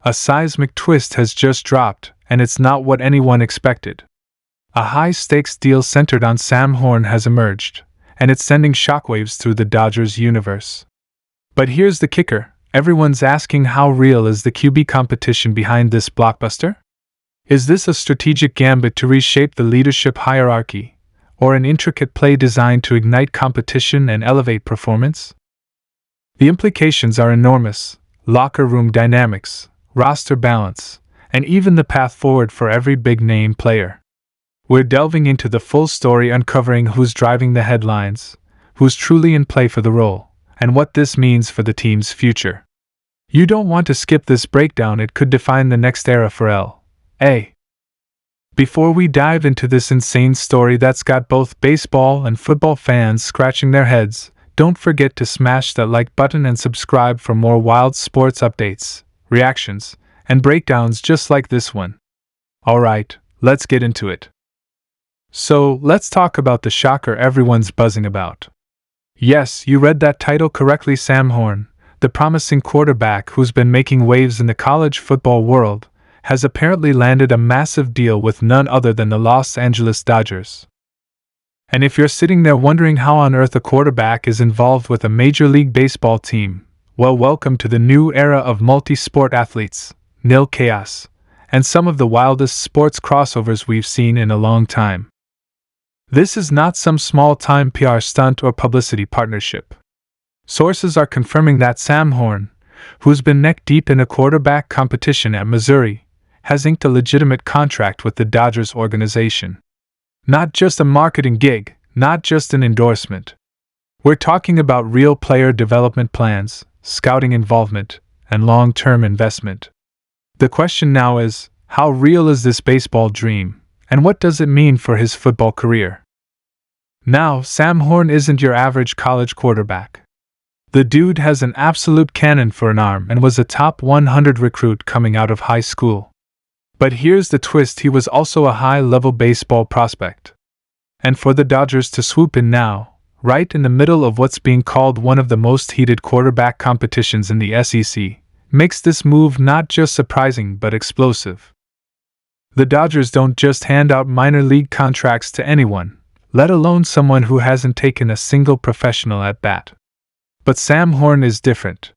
A seismic twist has just dropped, and it's not what anyone expected. A high-stakes deal centered on Sam Horn has emerged, and it's sending shockwaves through the Dodgers universe. But here's the kicker: everyone's asking, how real is the QB competition behind this blockbuster? Is this a strategic gambit to reshape the leadership hierarchy, or an intricate play designed to ignite competition and elevate performance? The implications are enormous: locker room dynamics, roster balance, and even the path forward for every big-name player. We're delving into the full story, uncovering who's driving the headlines, who's truly in play for the role, and what this means for the team's future. You don't want to skip this breakdown, it could define the next era for L.A. Before we dive into this insane story that's got both baseball and football fans scratching their heads, don't forget to smash that like button and subscribe for more wild sports updates, reactions, and breakdowns just like this one. Alright, let's get into it. So, let's talk about the shocker everyone's buzzing about. Yes, you read that title correctly. Sam Horn, the promising quarterback who's been making waves in the college football world, has apparently landed a massive deal with none other than the Los Angeles Dodgers. And if you're sitting there wondering how on earth a quarterback is involved with a Major League Baseball team, well, welcome to the new era of multi-sport athletes, nil chaos, and some of the wildest sports crossovers we've seen in a long time. This is not some small-time PR stunt or publicity partnership. Sources are confirming that Sam Horn, who's been neck-deep in a quarterback competition at Missouri, has inked a legitimate contract with the Dodgers organization. Not just a marketing gig, not just an endorsement. We're talking about real player development plans, scouting involvement, and long-term investment. The question now is, how real is this baseball dream, and what does it mean for his football career? Now, Sam Horn isn't your average college quarterback. The dude has an absolute cannon for an arm and was a top 100 recruit coming out of high school. But here's the twist: he was also a high-level baseball prospect. And for the Dodgers to swoop in now, right in the middle of what's being called one of the most heated quarterback competitions in the SEC, makes this move not just surprising but explosive. The Dodgers don't just hand out minor league contracts to anyone, let alone someone who hasn't taken a single professional at-bat. But Sam Horn is different.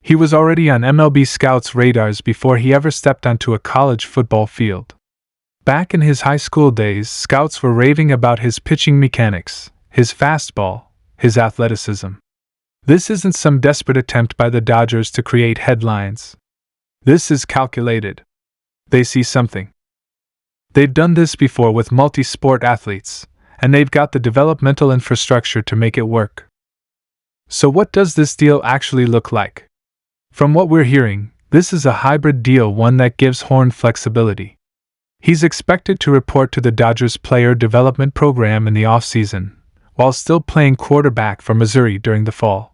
He was already on MLB scouts' radars before he ever stepped onto a college football field. Back in his high school days, scouts were raving about his pitching mechanics, his fastball, his athleticism. This isn't some desperate attempt by the Dodgers to create headlines. This is calculated. They see something. They've done this before with multi-sport athletes, and they've got the developmental infrastructure to make it work. So what does this deal actually look like? From what we're hearing, this is a hybrid deal, one that gives Horn flexibility. He's expected to report to the Dodgers player development program in the offseason, while still playing quarterback for Missouri during the fall.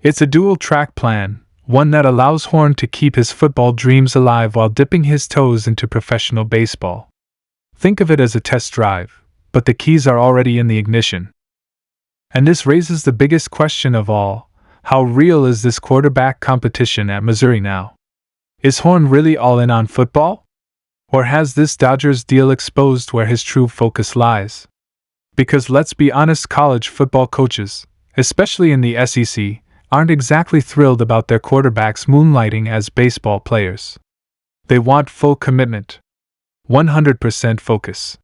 It's a dual-track plan, one that allows Horn to keep his football dreams alive while dipping his toes into professional baseball. Think of it as a test drive, but the keys are already in the ignition. And this raises the biggest question of all: how real is this quarterback competition at Missouri now? Is Horn really all in on football? Or has this Dodgers deal exposed where his true focus lies? Because let's be honest, college football coaches, especially in the SEC, aren't exactly thrilled about their quarterbacks moonlighting as baseball players. They want full commitment, 100% focus.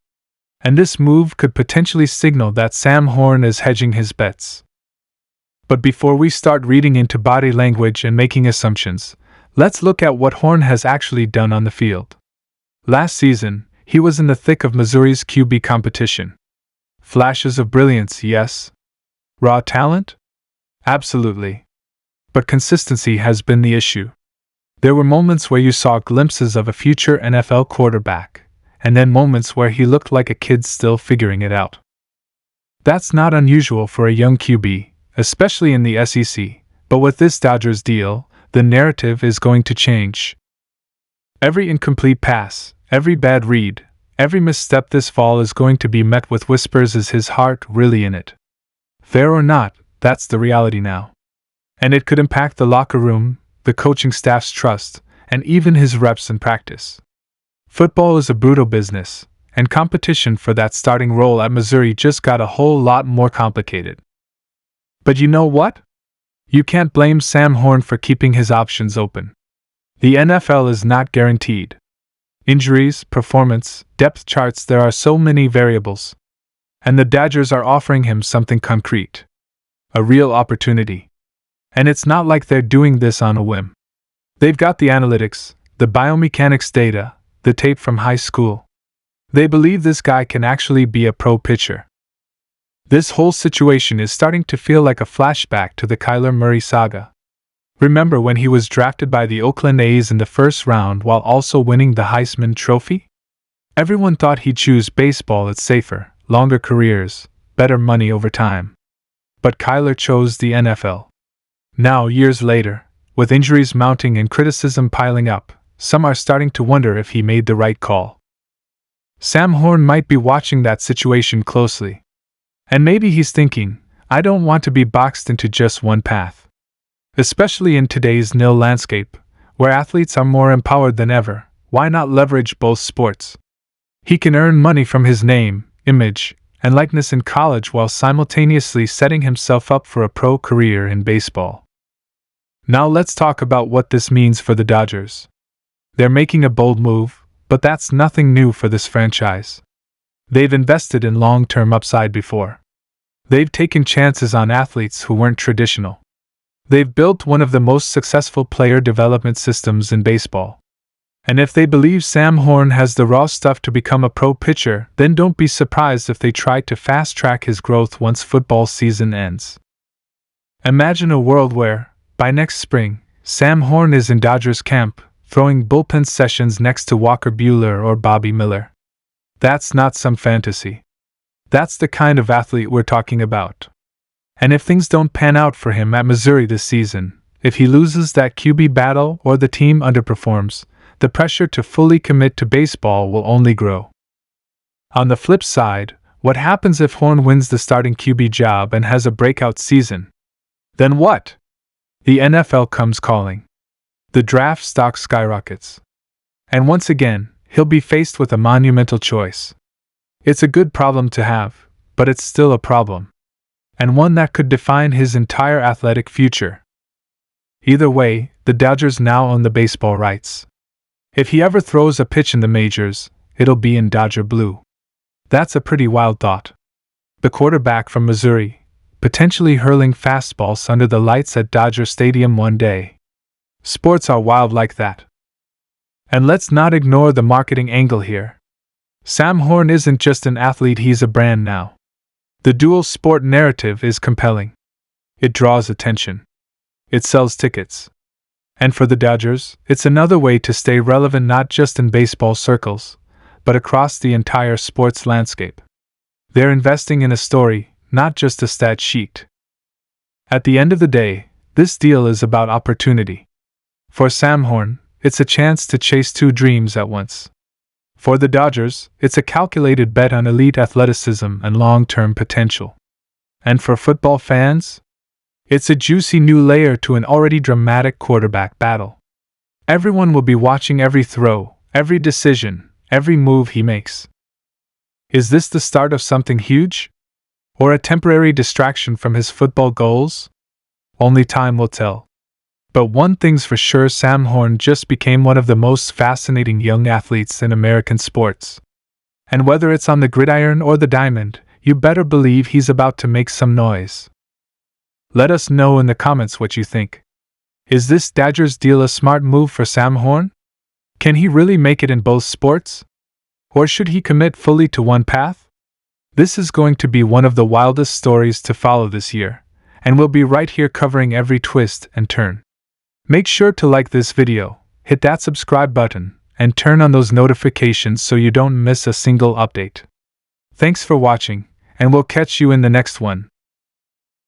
And this move could potentially signal that Sam Horn is hedging his bets. But before we start reading into body language and making assumptions, let's look at what Horn has actually done on the field. Last season, he was in the thick of Missouri's QB competition. Flashes of brilliance, yes. Raw talent? Absolutely. But consistency has been the issue. There were moments where you saw glimpses of a future NFL quarterback, and then moments where he looked like a kid still figuring it out. That's not unusual for a young QB, especially in the SEC, but with this Dodgers deal, the narrative is going to change. Every incomplete pass, every bad read, every misstep this fall is going to be met with whispers: is his heart really in it? Fair or not, that's the reality now. And it could impact the locker room, the coaching staff's trust, and even his reps in practice. Football is a brutal business, and competition for that starting role at Missouri just got a whole lot more complicated. But you know what? You can't blame Sam Horn for keeping his options open. The NFL is not guaranteed. Injuries, performance, depth charts, there are so many variables. And the Dodgers are offering him something concrete. A real opportunity. And it's not like they're doing this on a whim. They've got the analytics, the biomechanics data, the tape from high school. They believe this guy can actually be a pro pitcher. This whole situation is starting to feel like a flashback to the Kyler Murray saga. Remember when he was drafted by the Oakland A's in the first round while also winning the Heisman Trophy? Everyone thought he'd choose baseball. It's safer, longer careers, better money over time. But Kyler chose the NFL. Now, years later, with injuries mounting and criticism piling up, some are starting to wonder if he made the right call. Sam Horn might be watching that situation closely. And maybe he's thinking, I don't want to be boxed into just one path. Especially in today's nil landscape, where athletes are more empowered than ever, why not leverage both sports? He can earn money from his name, image, and likeness in college while simultaneously setting himself up for a pro career in baseball. Now let's talk about what this means for the Dodgers. They're making a bold move, but that's nothing new for this franchise. They've invested in long-term upside before. They've taken chances on athletes who weren't traditional. They've built one of the most successful player development systems in baseball. And if they believe Sam Horn has the raw stuff to become a pro pitcher, then don't be surprised if they try to fast-track his growth once football season ends. Imagine a world where, by next spring, Sam Horn is in Dodgers camp, throwing bullpen sessions next to Walker Buehler or Bobby Miller. That's not some fantasy. That's the kind of athlete we're talking about. And if things don't pan out for him at Missouri this season, if he loses that QB battle or the team underperforms, the pressure to fully commit to baseball will only grow. On the flip side, what happens if Horn wins the starting QB job and has a breakout season? Then what? The NFL comes calling. The draft stock skyrockets. And once again, he'll be faced with a monumental choice. It's a good problem to have, but it's still a problem. And one that could define his entire athletic future. Either way, the Dodgers now own the baseball rights. If he ever throws a pitch in the majors, it'll be in Dodger blue. That's a pretty wild thought. The quarterback from Missouri, potentially hurling fastballs under the lights at Dodger Stadium one day. Sports are wild like that. And let's not ignore the marketing angle here. Sam Horn isn't just an athlete, he's a brand now. The dual sport narrative is compelling. It draws attention. It sells tickets. And for the Dodgers, it's another way to stay relevant not just in baseball circles, but across the entire sports landscape. They're investing in a story, not just a stat sheet. At the end of the day, this deal is about opportunity. For Sam Horn, it's a chance to chase two dreams at once. For the Dodgers, it's a calculated bet on elite athleticism and long-term potential. And for football fans, it's a juicy new layer to an already dramatic quarterback battle. Everyone will be watching every throw, every decision, every move he makes. Is this the start of something huge? Or a temporary distraction from his football goals? Only time will tell. But one thing's for sure, Sam Horn just became one of the most fascinating young athletes in American sports. And whether it's on the gridiron or the diamond, you better believe he's about to make some noise. Let us know in the comments what you think. Is this Dodgers deal a smart move for Sam Horn? Can he really make it in both sports? Or should he commit fully to one path? This is going to be one of the wildest stories to follow this year, and we'll be right here covering every twist and turn. Make sure to like this video, hit that subscribe button, and turn on those notifications so you don't miss a single update. Thanks for watching, and we'll catch you in the next one.